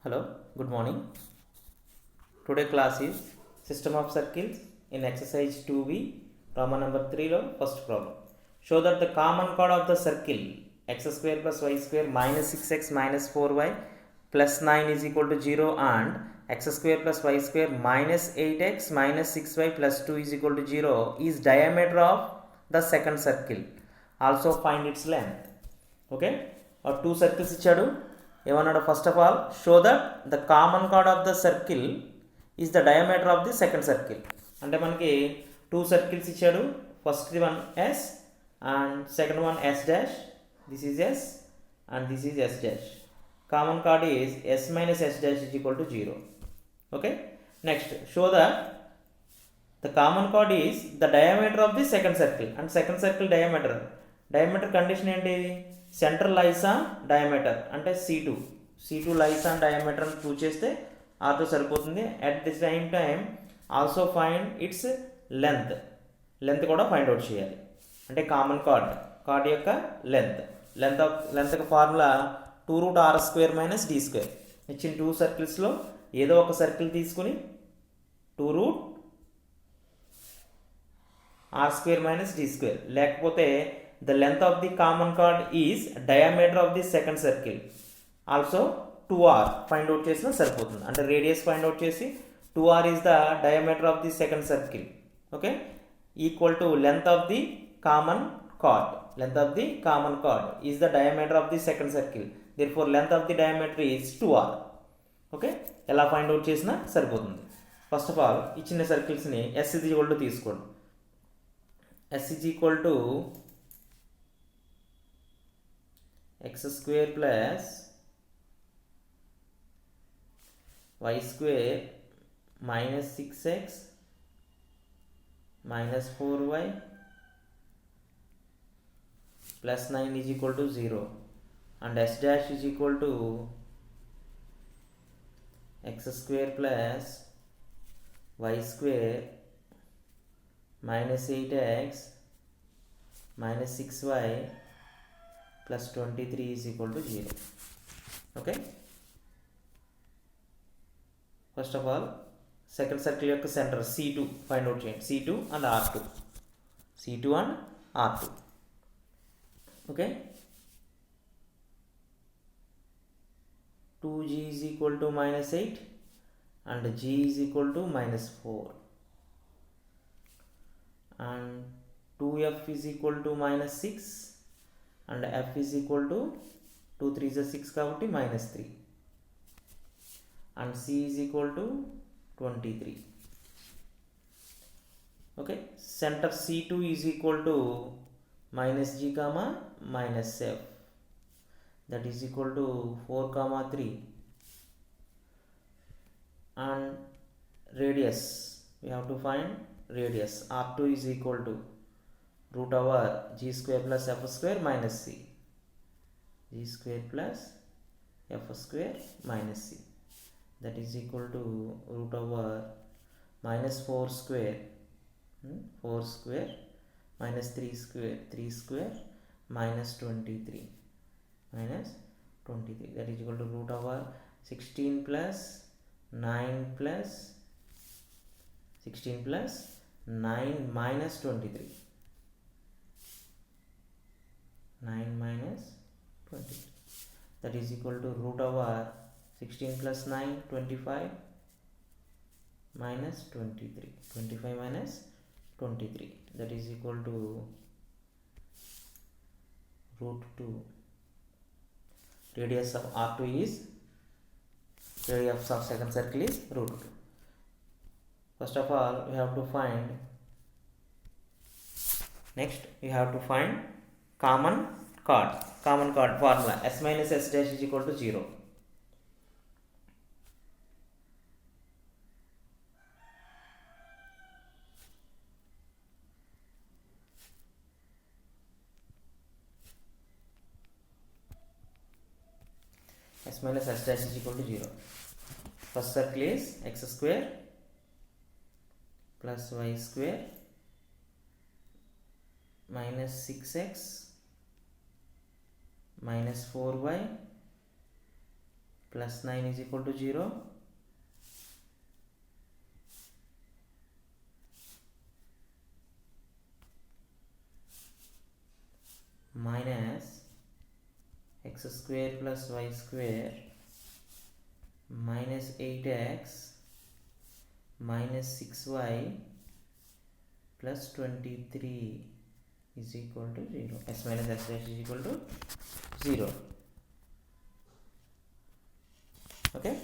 Hello, good morning. Today class is System of Circles in exercise 2b, Roman number 3 lo first problem. Show that the common chord of the circle x square plus y square minus 6x minus 4y plus 9 is equal to 0 and x square plus y square minus 8x minus 6y plus 2 is equal to 0 is diameter of the second circle. Also find its length. Okay, or two circles ఇచ్చాడు. ఏమన్నాడు? First of all show that the common chord of the circle is the diameter of the second circle. అంటే మనకి two circles ఇచ్చాడు. First one S and second one S dash. This is S and this is S dash. Common chord is S minus S dash is equal to 0. Okay, next show that the common chord is the diameter of the second circle and second circle diameter condition ఏంటి? Centre lies on diameter అంటే C2 lies on diameter అని prove చేస్తే ఆర్తో సరిపోతుంది. At the same time also find its length కూడా find out చేయాలి. అంటే common card యొక్క length యొక్క ఫార్ములా 2√r² - d². ఇచ్చిన టూ సర్కిల్స్లో ఏదో ఒక సర్కిల్ తీసుకుని 2√r² - d², లేకపోతే the length of the common chord is diameter of the second circle. Also 2r find out చేసినా సరిపోతుంది. అంటే రేడియస్ ఫైండ్ అవుట్ చేసి 2r is the diameter of the second circle. Okay, equal to length of the common chord is the diameter of the second circle. Therefore length of the diameter is 2r. Okay, ఎలా find out చేసినా సరిపోతుంది. First of all ఇచ్చిన సర్కిల్స్ని s is equal to తీసుకోండి. s is equal to x square plus y square minus 6x minus 4y plus 9 is equal to 0 and s dash is equal to x square plus y square minus 8x minus 6y plus 23 is equal to 0. Okay, first of all second circle యొక్క centre C2 find out చేయండి. C2 and R2. Okay, 2g is equal to -8 and g is equal to -4 and 2f is equal to -6 and f is equal to 2 3 is 6 కాబట్టి -3 and c is equal to 23. okay, center C2 is equal to -g comma -f, that is equal to 4 comma 3 and radius we have to find radius. R2 is equal to root over g square plus f square minus c, g square plus f square minus c, that is equal to root over minus 4 square minus 3 square minus 23 that is equal to root over 16 plus 9 minus 23, 9 minus 20, that is equal to root over 16 plus 9 25 minus 25 minus 23, that is equal to root 2. Radius of R2 is radius of second circle is root 2. First of all we have to find common chord formula s minus s dash is equal to 0. s minus s dash is equal to 0. First circle is x square plus y square minus 6x minus 4y plus 9 is equal to 0. Minus x square plus y square minus 8x minus 6y plus 23 is equal to 0. S minus s dash is equal to 0. Okay.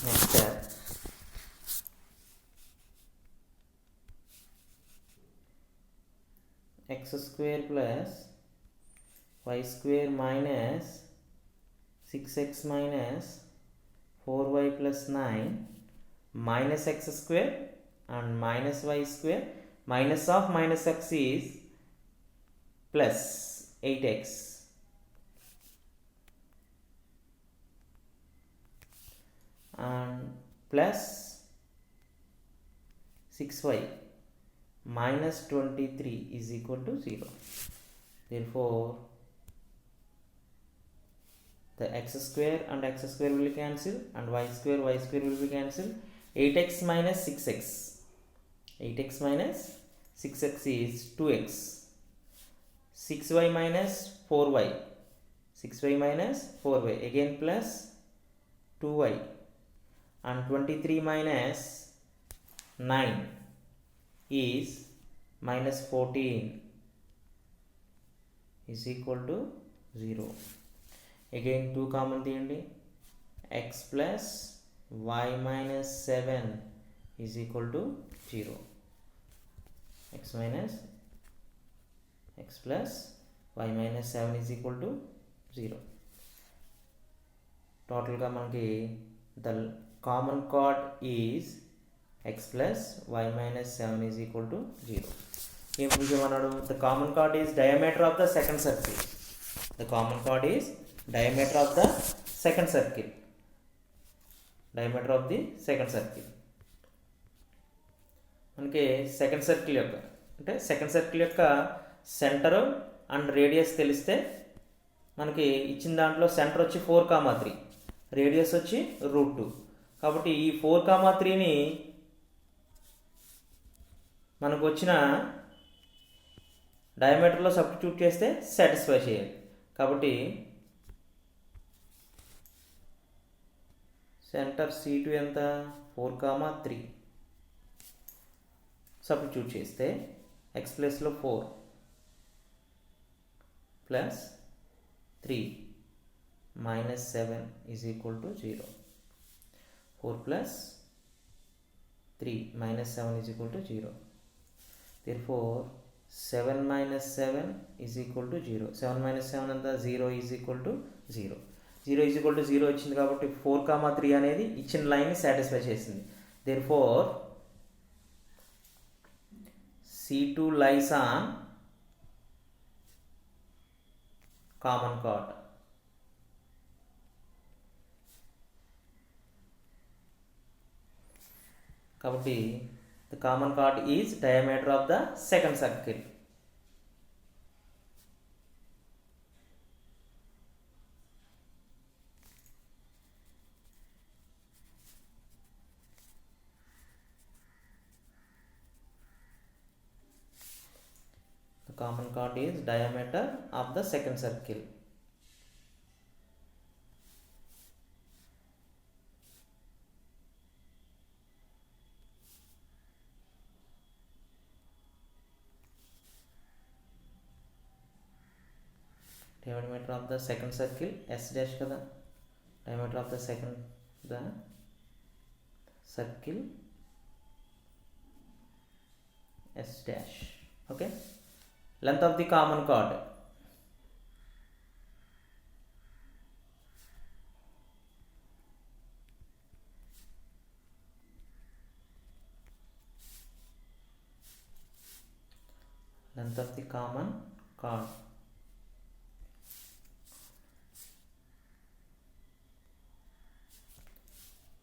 Next step. X square plus y square minus 6x minus 4y plus 9 minus x square and minus y square, minus of minus x is plus 8x and plus 6y minus 23 is equal to 0. Therefore, the x square and x square will cancel and y square will be cancelled. 8x minus 6x. 8x minus 6x is 2x. 6y minus 4y. 6y minus 4y. Again plus 2y. And 23 minus 9 is minus 14 is equal to 0. Again 2 common thiyandi. X plus y minus 7 is equal to 0. X plus y minus 7 is equal to 0. Total ga manaki the common chord is x plus y minus 7 is equal to 0. The common chord is diameter of the second circle. The common chord is diameter of the second circle. Diameter of the second circle. మనకి second circle యొక్క అంటే second circle యొక్క centre and radius తెలిస్తే మనకి ఇచ్చిన దాంట్లో centre వచ్చి 4,3, radius వచ్చి √2. కాబట్టి ఈ 4,3ని మనకు వచ్చిన డయామీటర్లో సబ్స్టిట్యూట్ చేస్తే సాటిస్ఫై చేయాలి. కాబట్టి సెంటర్ C2 ఎంత 4,3 సబ్స్టిట్యూట్ చేస్తే x ప్లస్లో 4 plus 3 minus 7 is equal to 0. 4 plus 3 minus 7 is equal to 0. therefore 7 minus 7 is equal to 0. 7 minus 7 అంతా 0 is equal to 0. 0 is equal to 0 వచ్చింది కాబట్టి 4,3 అనేది ఇచ్చిన లైన్ని సాటిస్ఫై చేసింది. therefore C2 lies on common chord. కాబట్టి the common chord is diameter of the second circle. The common chord is diameter of the second circle. Diameter of the second circle S dash kada. Diameter of the second the circle S dash. Okay. Length of the common chord. Length of the common chord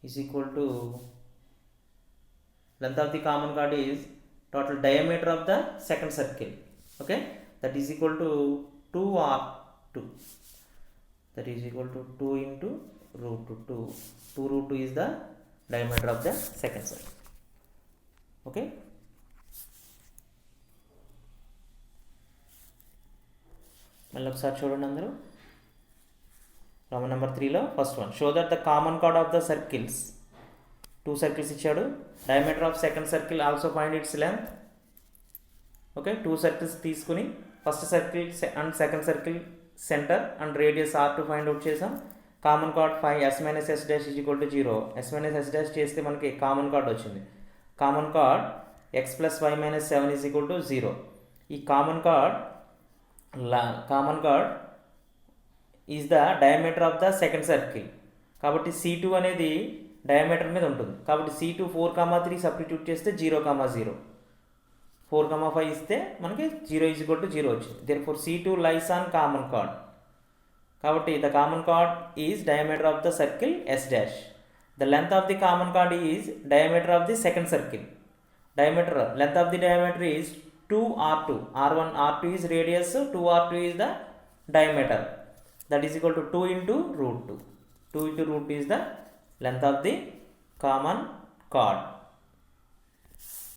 is equal to length of the common chord is total diameter of the second circle. Okay, that is equal to 2r2. That is equal to 2 into root 2. 2 root 2 is the diameter of the second circle. Okay. మళ్ళీ ఒకసారి చూడండి అందరూ. Problem number 3లో first one, show that the common chord of the circles, 2 circles ఇచ్చాడు, diameter of second circle also find its length. Okay, 2 circles తీసుకుని first circle and second circle centre and radius R2 find out చేసాం. Common chord 5 s minus s dash is equal to 0. s minus s dash చేస్తే మనకి common chord వచ్చింది. Common chord x plus y minus 7 is equal to 0. ఈ common chord is the diameter of the second circle. కాబట్టి C2 అనేది diameter మీద ఉంటుంది. కాబట్టి C2 4,3 substitute చేస్తే 0,0. 4,5 ఇస్తే మనకి 0 ఈజ్ ఈక్వల్ టు 0 వచ్చింది. Therefore C2 lies on common chord. కాబట్టి the common chord is diameter of the circle S dash. The length of the common chord is diameter of the second circle. Length of the diameter is 2r2. R1 R2 is radius, 2r2 is the diameter. That is equal to 2 into root 2. 2 into root is the length of the common chord.